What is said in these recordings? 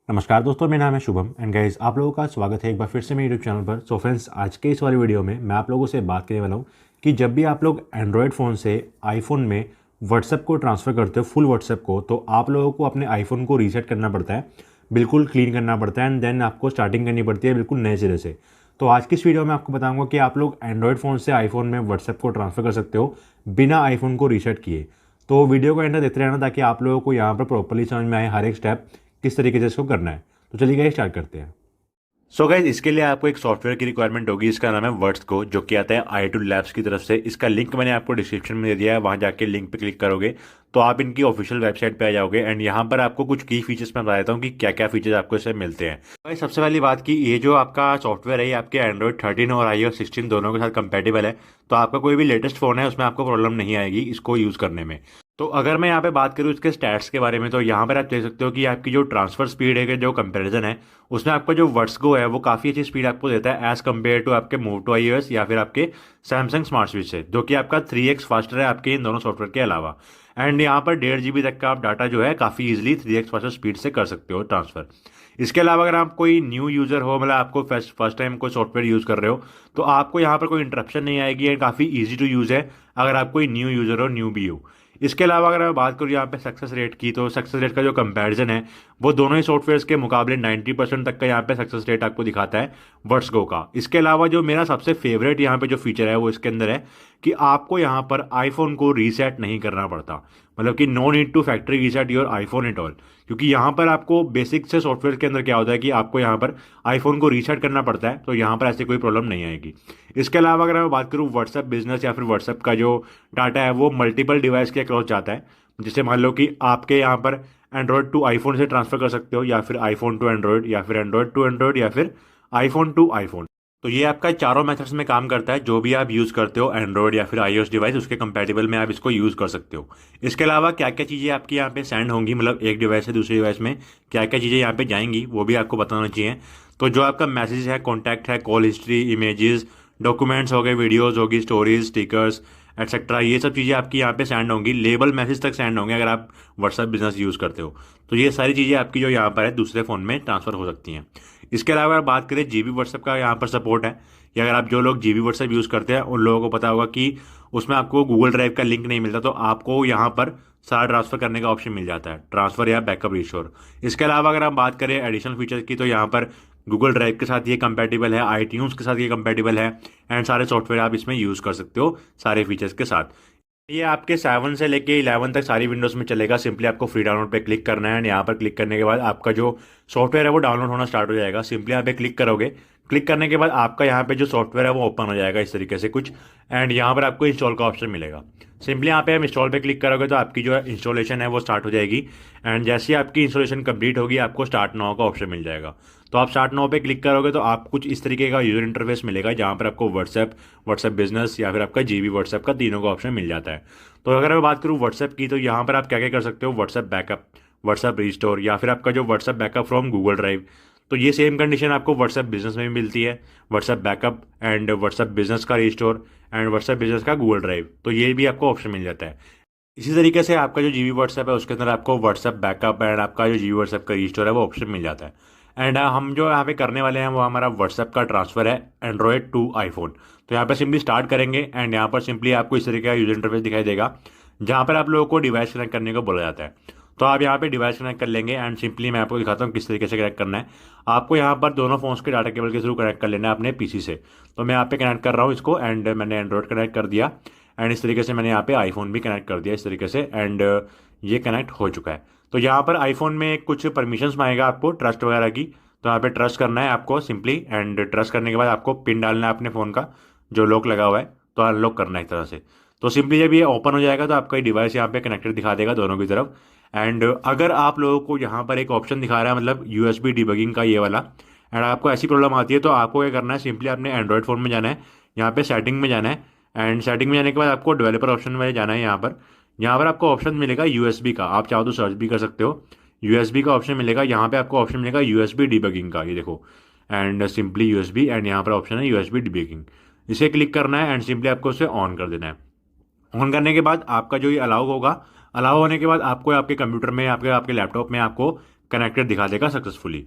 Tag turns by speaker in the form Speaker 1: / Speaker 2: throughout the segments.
Speaker 1: नमस्कार दोस्तों, मेरा नाम है शुभम एंड गाइस आप लोगों का स्वागत है एक बार फिर से मेरे यूट्यूब चैनल पर। सो फ्रेंड्स, आज के इस वाली वीडियो में मैं आप लोगों से बात करने वाला हूँ कि जब भी आप लोग एंड्रॉयड फ़ोन से आईफोन में व्हाट्सएप को ट्रांसफ़र करते हो, फुल व्हाट्सएप को, तो आप लोगों को अपने आईफोन को रीसेट करना पड़ता है, बिल्कुल क्लीन करना पड़ता है एंड देन आपको स्टार्टिंग करनी पड़ती है बिल्कुल नए सिरे से। तो आज की इस वीडियो में आपको बताऊँगा कि आप लोग एंड्रॉयड फ़ोन से आईफोन में व्हाट्सएप को ट्रांसफ़र कर सकते हो बिना आईफोन को रीसेट किए। तो वीडियो को एंड तक देखते रहना ताकि आप लोगों को यहाँ पर प्रॉपर्ली समझ में आए हर एक स्टेप किस तरीके से इसको करना है। तो चलिए गाइस स्टार्ट करते हैं। सो गाइज, इसके लिए आपको एक सॉफ्टवेयर की रिक्वायरमेंट होगी। इसका नाम है वर्ड्स को, जो कि आता है i2 लैब्स की तरफ से। इसका लिंक मैंने आपको डिस्क्रिप्शन में दे दिया है, वहाँ जाके लिंक पे क्लिक करोगे तो आप इनकी ऑफिशियल वेबसाइट पे आ जाओगे एंड यहाँ पर आपको कुछ की फीचर्स मैं बता देता हूँ कि क्या क्या फीचर्स आपको इससे मिलते हैं। भाई सबसे पहली बात की, ये जो आपका सॉफ्टवेयर है ये आपके एंड्रॉइड 13 और iOS 16 दोनों के साथ कंपेटेबल है। तो आपका कोई भी लेटेस्ट फ़ोन है उसमें आपको प्रॉब्लम नहीं आएगी इसको यूज़ करने में। तो अगर मैं यहाँ पे बात करूँ इसके स्टैट्स के बारे में, तो यहाँ पर आप देख सकते हो कि आपकी जो ट्रांसफर स्पीड है, जो कंपैरिजन है, उसमें आपका जो वर्ड्स गो है वो काफ़ी अच्छी स्पीड आपको देता है एज़ कम्पेयर टू आपके मूव टू iOS या फिर आपके सैमसंग स्मार्ट स्विच से, जो कि आपका 3x फास्टर है आपके इन दोनों सॉफ्टवेयर के अलावा। एंड यहाँ पर 1.5 GB तक का आप डाटा जो है काफ़ी इजीली 3x फास्टर स्पीड से कर सकते हो ट्रांसफर। इसके अलावा अगर आप कोई न्यू यूज़र हो, मतलब आपको फर्स्ट टाइम कोई सॉफ्टवेयर यूज़ कर रहे हो, तो आपको यहाँ पर कोई इंटरप्शन नहीं आएगी एंड काफ़ी ईजी टू यूज़ है अगर आप कोई न्यू यूज़र हो, न्यू बी हो। इसके अलावा अगर मैं बात करूँ यहाँ पे सक्सेस रेट की, तो सक्सेस रेट का जो कंपैरिजन है वो दोनों ही सॉफ्टवेयर्स के मुकाबले 90% तक का यहाँ पे सक्सेस रेट आपको दिखाता है वर्ड्स गो का। इसके अलावा जो मेरा सबसे फेवरेट यहाँ पे जो फीचर है वो इसके अंदर है कि आपको यहाँ पर आईफोन को रीसेट नहीं करना पड़ता, मतलब कि no need to factory reset your iPhone at all. क्योंकि यहाँ पर आपको बेसिक से सॉफ्टवेयर के अंदर क्या होता है कि आपको यहाँ पर आईफोन को रीसेट करना पड़ता है, तो यहाँ पर ऐसी कोई प्रॉब्लम नहीं आएगी। इसके अलावा अगर मैं बात करूँ व्हाट्सएप बिजनेस या फिर व्हाट्सएप का जो डाटा है वो मल्टीपल डिवाइस के अक्रॉस जाता है। जैसे मान लो कि आपके यहाँ पर एंड्रॉयड टू आईफोन से ट्रांसफर कर सकते हो, या फिर आईफोन टू एंड्रॉयड, या फिर एंड्रॉयड टू एंड्रॉयड, या फिर आईफोन टू आईफोन। तो ये आपका चारों मेथड्स में काम करता है। जो भी आप यूज़ करते हो एंड्रॉयड या फिर iOS डिवाइस, उसके कंपैटिबल में आप इसको यूज़ कर सकते हो। इसके अलावा क्या क्या चीज़ें आपकी यहाँ पे सेंड होंगी, मतलब एक डिवाइस से दूसरे डिवाइस में क्या क्या चीज़ें यहाँ पे जाएंगी वो भी आपको बताना चाहिए। तो जो आपका मैसेज है, कॉन्टैक्ट है, कॉल हिस्ट्री, इमेजेस, डॉक्यूमेंट्स हो गए, वीडियोज़ होगी, स्टोरीज, स्टिकर्स एटसेट्रा, ये सब चीज़ें आपकी यहाँ पे सेंड होंगी। लेबल मैसेज तक सेंड होंगे अगर आप व्हाट्सएप बिजनेस यूज़ करते हो। तो ये सारी चीज़ें आपकी जो यहाँ पर है दूसरे फ़ोन में ट्रांसफ़र हो सकती हैं। इसके अलावा अगर बात करें जीबी व्हाट्सएप का, यहाँ पर सपोर्ट है कि अगर आप जो लोग जीबी व्हाट्सएप यूज़ करते हैं उन लोगों को पता होगा कि उसमें आपको गूगल ड्राइव का लिंक नहीं मिलता, तो आपको यहाँ पर सारा ट्रांसफ़र करने का ऑप्शन मिल जाता है, ट्रांसफ़र या बैकअप रिस्टोर। इसके अलावा अगर हम बात करें एडिशनल फीचर्स की, तो यहाँ पर गूगल ड्राइव के साथ ये कंपैटिबल है, iTunes के साथ ये कंपैटिबल है एंड सारे सॉफ्टवेयर आप इसमें यूज़ कर सकते हो सारे फीचर्स के साथ। ये आपके 7 से लेके 11 तक सारी विंडोज़ में चलेगा। सिंपली आपको फ्री डाउनलोड पे क्लिक करना है एंड यहाँ पर क्लिक करने के बाद आपका जो सॉफ्टवेयर है वो डाउनलोड होना स्टार्ट हो जाएगा। सिंपली यहाँ पे क्लिक करोगे, क्लिक करने के बाद आपका यहाँ पे जो सॉफ्टवेयर है वो ओपन हो जाएगा इस तरीके से कुछ, एंड यहाँ पर आपको इंस्टॉल का ऑप्शन मिलेगा। सिंपली यहाँ पे आप इंस्टॉल पे क्लिक करोगे तो आपकी जो इंस्टॉलेशन है वो स्टार्ट हो जाएगी एंड जैसे ही आपकी इंस्टॉलेशन कंप्लीट होगी आपको स्टार्ट नाउ का ऑप्शन मिल जाएगा। तो आप स्टार्ट नाउ पे क्लिक करोगे तो आप कुछ इस तरीके का यूजर इंटरफेस मिलेगा जहाँ पर आपको व्हाट्सएप बिजनेस या फिर आपका जीबी व्हाट्सएप का तीनों का ऑप्शन मिल जाता है। तो अगर मैं बात करूँ व्हाट्सएप की, तो यहाँ पर आप क्या क्या कर सकते हो, व्हाट्सएप बैकअप, व्हाट्सएप रिस्टोर, या फिर आपका जो WhatsApp backup from Google drive. तो ये सेम कंडीशन आपको व्हाट्सएप बिजनेस में भी मिलती है, WhatsApp backup and WhatsApp business का रिस्टोर एंड व्हाट्सएप बिजनेस का गूगल ड्राइव, तो ये भी आपको ऑप्शन मिल जाता है। इसी तरीके से आपका जो जीबी व्हाट्सएप है उसके अंदर आपको व्हाट्सएप बैकअप एंड आपका जो जीबी व्हाट्सएप का रिस्टोर है वो ऑप्शन मिल जाता है। एंड हम जो यहाँ पे करने वाले हैं वो हमारा व्हाट्सएप का ट्रांसफर है एंड्रॉयड टू आईफोन। तो यहाँ पर सिंपली स्टार्ट करेंगे एंड यहाँ पर सिंपली आपको इस तरीके का यूजर इंटरफेस दिखाई देगा जहाँ पर आप लोगों को डिवाइस कनेक्ट करने को बोला जाता है। तो आप यहाँ पे डिवाइस कनेक्ट कर लेंगे एंड सिंपली मैं आपको दिखाता हूँ किस तरीके से कनेक्ट करना है। आपको यहाँ पर दोनों फोन्स के डाटा केबल के थ्रू कनेक्ट कर लेना है अपने पीसी से। तो मैं यहाँ पे कनेक्ट कर रहा हूँ इसको एंड मैंने एंड्रॉयड कनेक्ट कर दिया एंड इस तरीके से मैंने यहाँ पे आईफोन भी कनेक्ट कर दिया इस तरीके से एंड ये कनेक्ट हो चुका है। तो यहाँ पर आईफोन में कुछ परमिशंस मांगेगा आपको ट्रस्ट वगैरह की, तो यहाँ पे ट्रस्ट करना है आपको सिंपली एंड ट्रस्ट करने के बाद आपको पिन डालना है अपने फ़ोन का जो लॉक लगा हुआ है, तो अनलॉक करना है एक तरह से। तो सिंपली जब ये ओपन हो जाएगा तो आपका ये डिवाइस यहाँ पे कनेक्टेड दिखा देगा दोनों की तरफ। एंड अगर आप लोगों को यहाँ पर एक ऑप्शन दिखा रहा है मतलब यूएसबी डिबगिंग का ये वाला, एंड आपको ऐसी प्रॉब्लम आती है तो आपको क्या करना है, सिंपली अपने एंड्रॉयड फ़ोन में जाना है, यहाँ पे सेटिंग में जाना है एंड सेटिंग में जाने के बाद आपको डेवलपर ऑप्शन में जाना है। यहाँ पर आपको ऑप्शन मिलेगा यूएसबी का, आप चाहो तो सर्च भी कर सकते हो, यूएसबी का ऑप्शन मिलेगा। यहाँ पे आपको ऑप्शन मिलेगा यूएसबी डिबगिंग का, ये देखो, एंड सिंपली यूएसबी एंड यहाँ पर ऑप्शन है यूएसबी डिबगिंग, इसे क्लिक करना है एंड सिंपली आपको उसे ऑन कर देना है। ऑन करने के बाद आपका जो ये अलाउ होगा, अलाउ होने के बाद आपको आपके कंप्यूटर में आपके आपके लैपटॉप में आपको कनेक्टेड दिखा देगा सक्सेसफुली।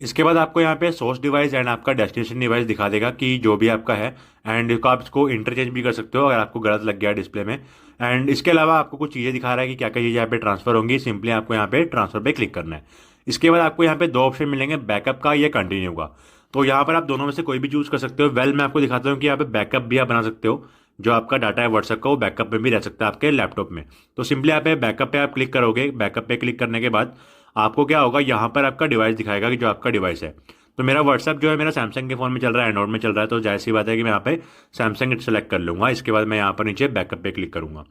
Speaker 1: इसके बाद आपको यहाँ पे सोर्स डिवाइस एंड आपका डेस्टिनेशन डिवाइस दिखा देगा कि जो भी आपका है, एंड आप इसको इंटरचेंज भी कर सकते हो अगर आपको गलत लग गया डिस्प्ले में। एंड इसके अलावा आपको कुछ चीज़ें दिखा रहा है कि क्या क्या चीज़ें यहाँ पे ट्रांसफर होंगी। सिंपली आपको यहाँ पे ट्रांसफर पे क्लिक करना है। इसके बाद आपको यहाँ पे दो ऑप्शन मिलेंगे, बैकअप का या कंटिन्यू का। तो यहाँ पर आप दोनों में से कोई भी चूज कर सकते हो। मैं आपको दिखाता हूँ कि यहाँ पे बैकअप भी आप बना सकते हो। जो आपका डाटा है व्हाट्सएप का, वो बैकअप में भी रह सकता है आपके लैपटॉप में। तो सिंपली यहाँ पे बैकअप पे आप क्लिक करोगे। बैकअप पे क्लिक करने के बाद आपको क्या होगा, यहाँ पर आपका डिवाइस दिखाएगा कि जो आपका डिवाइस है। तो मेरा व्हाट्सएप जो है मेरा सैमसंग के फ़ोन में चल रहा है, एंड्रॉइड में चल रहा है, तो जाहिर सी बात है कि मैं यहाँ पे सैमसंग सेलेक्ट कर लूँगा। इसके बाद मैं यहाँ पर नीचे बैकअप पे क्लिक करूँगा।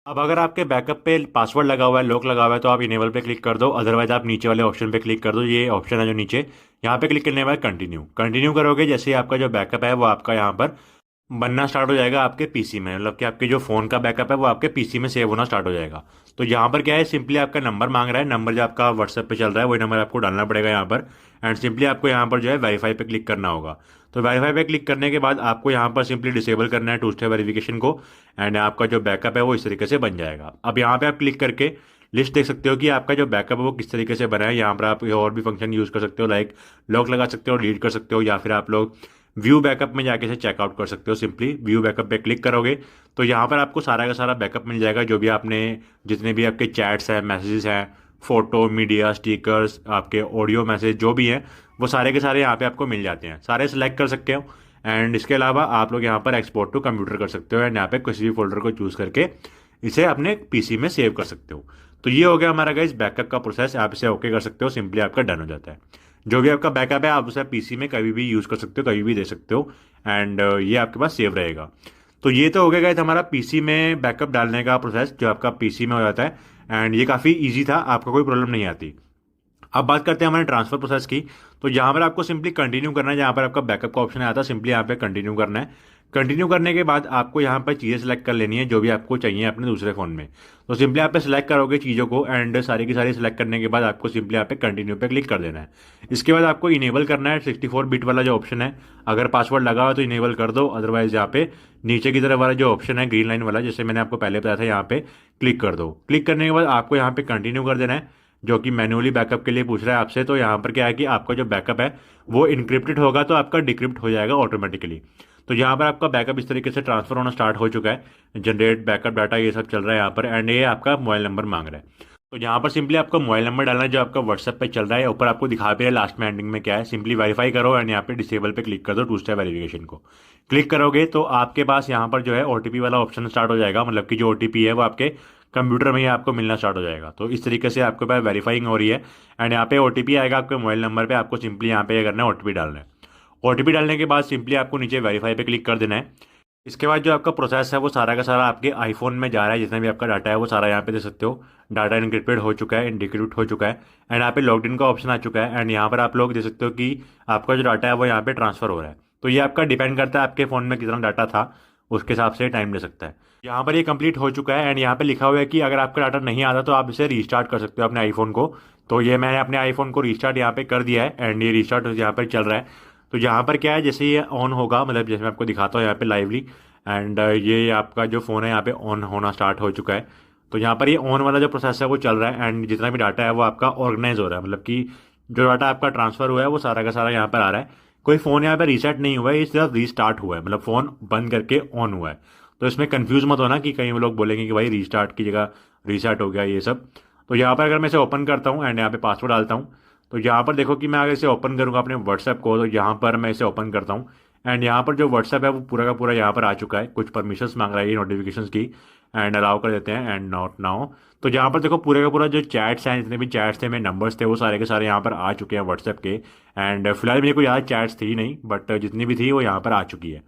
Speaker 1: अब अगर आपके बैकअप पे पासवर्ड लगा हुआ है, लॉक लगा हुआ है, तो आप इनेबल पे क्लिक कर दो। अदरवाइज आप नीचे वाले ऑप्शन पे क्लिक कर दो। ये ऑप्शन है जो नीचे, यहाँ पे क्लिक करने के बाद कंटिन्यू करोगे। जैसे ही आपका जो बैकअप है वो आपका यहाँ पर बनना स्टार्ट हो जाएगा आपके पीसी में, मतलब कि आपके जो फ़ोन का बैकअप है वो आपके पीसी में सेव होना स्टार्ट हो जाएगा। तो यहाँ पर क्या है, सिंपली आपका नंबर मांग रहा है। नंबर जो आपका व्हाट्सएप पे चल रहा है वही नंबर आपको डालना पड़ेगा यहाँ पर। एंड सिंपली आपको यहाँ पर जो है वेरीफाई पे क्लिक करना होगा। तो वेरीफाई पे क्लिक करने के बाद आपको यहाँ पर सिंपली डिसेबल करना है टू स्टेप वेरिफिकेशन को। एंड आपका जो बैकअप है वो इस तरीके से बन जाएगा। अब यहाँ पे आप क्लिक करके लिस्ट देख सकते हो कि आपका जो बैकअप है वो किस तरीके से बना है। यहाँ पर आप और भी फंक्शन यूज़ कर सकते हो, लाइक लॉक लगा सकते हो, डिलीट कर सकते हो, या फिर आप लोग व्यू बैकअप में जाके से चेकआउट कर सकते हो। सिंपली व्यू बैकअप पे क्लिक करोगे तो यहाँ पर आपको सारा का सारा बैकअप मिल जाएगा। जो भी आपने, जितने भी आपके चैट्स हैं, मैसेजेस हैं, फोटो, मीडिया, स्टिकर्स, आपके ऑडियो मैसेज जो भी हैं, वो सारे के सारे यहाँ पे आपको मिल जाते हैं। सारे सिलेक्ट कर सकते हो। एंड इसके अलावा आप लोग यहाँ पर एक्सपोर्ट टू कंप्यूटर कर सकते हो। एंड यहाँ पे किसी भी फोल्डर को चूज़ करके इसे अपने पीसी में सेव कर सकते हो। तो ये हो गया हमारा गाइस बैकअप का प्रोसेस। आप इसे ओके कर सकते हो, सिंपली आपका डन हो जाता है। जो भी आपका बैकअप है आप उसे पीसी में कभी भी यूज़ कर सकते हो, कभी भी दे सकते हो। एंड ये आपके पास सेव रहेगा। तो ये तो हो गया गाइस हमारा पीसी में बैकअप डालने का प्रोसेस, जो आपका पीसी में हो जाता है। एंड ये काफ़ी ईजी था, आपको कोई प्रॉब्लम नहीं आती। अब बात करते हैं हमारे ट्रांसफर प्रोसेस की। तो यहाँ पर आपको सिंपली कंटिन्यू करना है। जहाँ पर आपका बैकअप का ऑप्शन आया था, सिंपली यहाँ पे कंटिन्यू करना है। कंटिन्यू करने के बाद आपको यहाँ पर चीज़ें सेलेक्ट कर लेनी है जो भी आपको चाहिए अपने दूसरे फ़ोन में। तो सिंपली यहाँ पे सेलेक्ट करोगे चीज़ों को। एंड सारी की सारी सेलेक्ट करने के बाद आपको सिंपली यहाँ पे कंटिन्यू पे क्लिक कर देना है। इसके बाद आपको इनेबल करना है 64 बिट वाला जो ऑप्शन है। अगर पासवर्ड लगा हो तो इनेबल कर दो, अदरवाइज यहाँ पे नीचे की तरफ वाला जो ऑप्शन है ग्रीन लाइन वाला, जैसे मैंने आपको पहले बताया था, यहाँ पे क्लिक कर दो। क्लिक करने के बाद आपको यहाँ पे कंटिन्यू कर देना है, जो कि मैन्युअली बैकअप के लिए पूछ रहा है आपसे। तो यहाँ पर क्या है कि आपका जो बैकअप है वो इनक्रिप्टेड होगा, तो आपका डिक्रिप्ट हो जाएगा ऑटोमेटिकली। तो यहाँ पर आपका बैकअप इस तरीके से ट्रांसफर होना स्टार्ट हो चुका है। जनरेट बैकअप डाटा ये सब चल रहा है यहाँ पर। एंड ये आपका मोबाइल नंबर मांग रहा है। तो यहाँ पर सिंपली आपका मोबाइल नंबर डालना है जो आपका व्हाट्सएप पे चल रहा है। ऊपर आपको दिखा भी है लास्ट में एंडिंग में क्या है। सिंपली वेरीफाई करो एंड यहाँ पे डिसेबल पे क्लिक कर दो, टू स्टेप वेरिफिकेशन को क्लिक करोगे तो आपके पास यहाँ पर जो है ओटीपी वाला ऑप्शन स्टार्ट हो जाएगा। मतलब कि जो ओटीपी है वो आपके कंप्यूटर में ही आपको मिलना स्टार्ट हो जाएगा। तो इस तरीके से आपके पास वेरीफाइंग हो रही है। एंड यहाँ पे ओटीपी आएगा आपके मोबाइल नंबर पे। आपको सिंपली यहाँ पे ये करना है, ओटीपी डालना है। ओटीपी डालने के बाद सिंपली आपको नीचे वेरीफाई पे क्लिक कर देना है। इसके बाद जो आपका प्रोसेस है वो सारा का सारा आपके आईफोन में जा रहा है। जितना भी आपका डाटा है वो सारा यहाँ पे दे सकते हो। डाटा इनक्रिप्टेड हो चुका है, डिक्रिप्ट हो चुका है। एंड यहाँ पे लॉगिन का ऑप्शन आ चुका है। एंड यहाँ पर आप लोग दे सकते हो कि आपका जो डाटा है वो यहाँ पे ट्रांसफर हो रहा है। तो ये आपका डिपेंड करता है आपके फ़ोन में कितना डाटा था, उसके हिसाब से टाइम ले सकता है। यहाँ पर ये कंप्लीट हो चुका है। एंड यहाँ पे लिखा हुआ है कि अगर आपका डाटा नहीं आता तो आप इसे रीस्टार्ट कर सकते हो अपने आईफोन को। तो ये मैंने अपने आईफोन को रीस्टार्ट यहाँ पे कर दिया है। एंड ये रीस्टार्ट यहाँ पर चल रहा है। तो यहाँ पर क्या है, जैसे ये ऑन होगा, मतलब जैसे मैं आपको दिखाता हूँ यहाँ पे लाइवली। एंड ये आपका जो फ़ोन है यहाँ पे ऑन होना स्टार्ट हो चुका है। तो यहाँ पर ये ऑन वाला जो प्रोसेस है वो चल रहा है। एंड जितना भी डाटा है वो आपका ऑर्गेनाइज हो रहा है, मतलब कि जो डाटा आपका ट्रांसफ़र हुआ है वो सारा का सारा यहाँ पर आ रहा है। कोई फ़ोन यहाँ पर रीसेट नहीं हुआ है, ये सिर्फ रीस्टार्ट हुआ है, मतलब फ़ोन बंद करके ऑन हुआ है। तो इसमें कंफ्यूज मत होना कि कहीं वो लोग बोलेंगे कि भाई रीस्टार्ट की जगह रीसेट हो गया ये सब। तो यहाँ पर अगर मैं इसे ओपन करता हूँ एंड यहाँ पे पासवर्ड डालता हूँ, तो यहाँ पर देखो कि मैं अगर इसे ओपन करूँगा अपने व्हाट्सएप को, तो यहाँ पर मैं इसे ओपन करता हूँ। एंड यहाँ पर जो व्हाट्सएप है वो पूरा का पूरा यहाँ पर आ चुका है। कुछ परमिशंस मांग रहा है ये नोटिफिकेशंस की। एंड अलाउ कर देते हैं, एंड नॉट नाउ। तो यहाँ पर देखो पूरे का पूरा जो चैट्स हैं, जितने भी चैट्स थे, मेरे नंबर्स थे, वो सारे के सारे यहाँ पर आ चुके हैं व्हाट्सएप के। एंड फिलहाल मेरे को ज़्यादा चैट्स थी नहीं, बट जितनी भी थी वो यहाँ पर आ चुकी है।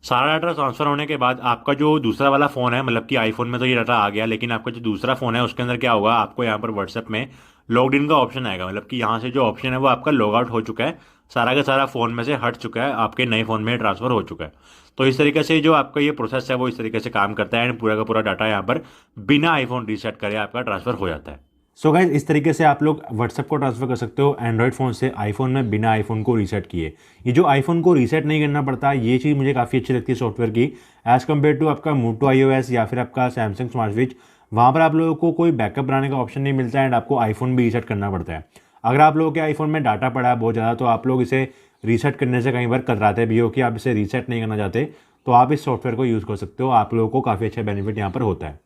Speaker 1: सारा डाटा ट्रांसफर होने के बाद आपका जो दूसरा वाला फ़ोन है, मतलब कि आईफोन में तो ये डाटा आ गया, लेकिन आपका जो दूसरा फ़ोन है उसके अंदर क्या होगा, आपको यहाँ पर व्हाट्सएप में लॉग्ड इन का ऑप्शन आएगा। मतलब कि यहाँ से जो ऑप्शन है वो आपका लॉग आउट हो चुका है, सारा का सारा फ़ोन में से हट चुका है, आपके नए फ़ोन में ट्रांसफ़र हो चुका है। तो इस तरीके से जो आपका ये प्रोसेस है वो इस तरीके से काम करता है। एंड पूरा का पूरा डाटा यहाँ पर बिना आईफोन रीसेट करे आपका ट्रांसफ़र हो जाता है। सो गाइज इस तरीके से आप लोग व्हाट्सएप को ट्रांसफर कर सकते हो एंड्रॉइड फ़ोन से आईफोन में बिना आईफोन को रीसेट किए। ये जो आईफोन को रीसेट नहीं करना पड़ता, ये चीज़ मुझे काफ़ी अच्छी लगती है सॉफ्टवेयर की, एज़ कम्पेयर टू आपका मूव टू iOS या फिर आपका सैमसंग स्मार्ट स्विच। वहाँ पर आप लोगों को कोई बैकअप बनाने का ऑप्शन नहीं मिलता है एंड आपको आईफोन भी रीसेट करना पड़ता है। अगर आप लोगों के आईफोन में डाटा पड़ा है बहुत ज़्यादा, तो आप लोग इसे रीसेट करने से कई बार कतराते भी हो कि आप इसे रीसेट नहीं करना चाहते, तो आप इस सॉफ्टवेयर को यूज़ कर सकते हो। आप लोगों को काफ़ी अच्छा बेनिफिट यहाँ पर होता है।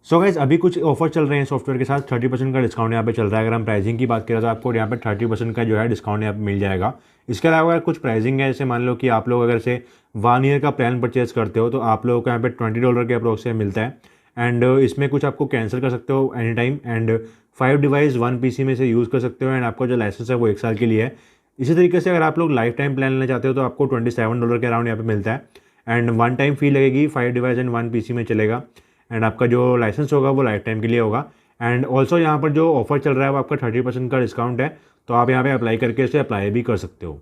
Speaker 1: सो गाइस, अभी कुछ ऑफर चल रहे हैं सॉफ्टवेयर के साथ। 30% का डिस्काउंट यहाँ पे चल रहा है। अगर हम प्राइसिंग की बात करें तो आपको यहाँ पे 30% का जो है डिस्काउंट यहाँ पे मिल जाएगा। इसके अलावा अगर कुछ प्राइसिंग है, जैसे मान लो कि आप लोग अगर से 1 ईयर का प्लान परचेज करते हो, तो आप लोगों को यहाँ पे $20 के अप्रोक्स मिलता है। एंड इसमें कुछ आपको कैंसिल कर सकते हो any time, and 5 device 1 PC में से यूज़ कर सकते हो। एंड आपका जो लाइसेंस है वो 1 साल के लिए है। इसी तरीके से अगर आप लोग लाइफ टाइम प्लान लेना चाहते हो तो आपको $27 के अराउंड यहाँ पे मिलता है। एंड 1 टाइम फी लगेगी, 5 डिवाइस एंड 1 पीसी में चलेगा। एंड आपका जो लाइसेंस होगा वो लाइफ टाइम के लिए होगा। एंड ऑल्सो यहाँ पर जो ऑफर चल रहा है वो आपका 30% का डिस्काउंट है, तो आप यहाँ पे अप्लाई करके इसे अप्लाई भी कर सकते हो।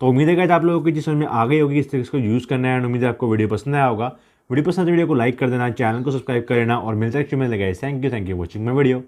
Speaker 1: तो उम्मीद है कि आप लोगों की चीज़ समझ में आ गई होगी इस तरीके को यूज़ करना है। एंड उम्मीद है आपको वीडियो पसंद आया होगा। वीडियो पसंद है वीडियो को लाइक कर देना, चैनल को सब्सक्राइब कर लेना, और मिलता है नेक्स्ट में। Thank you for watching my video.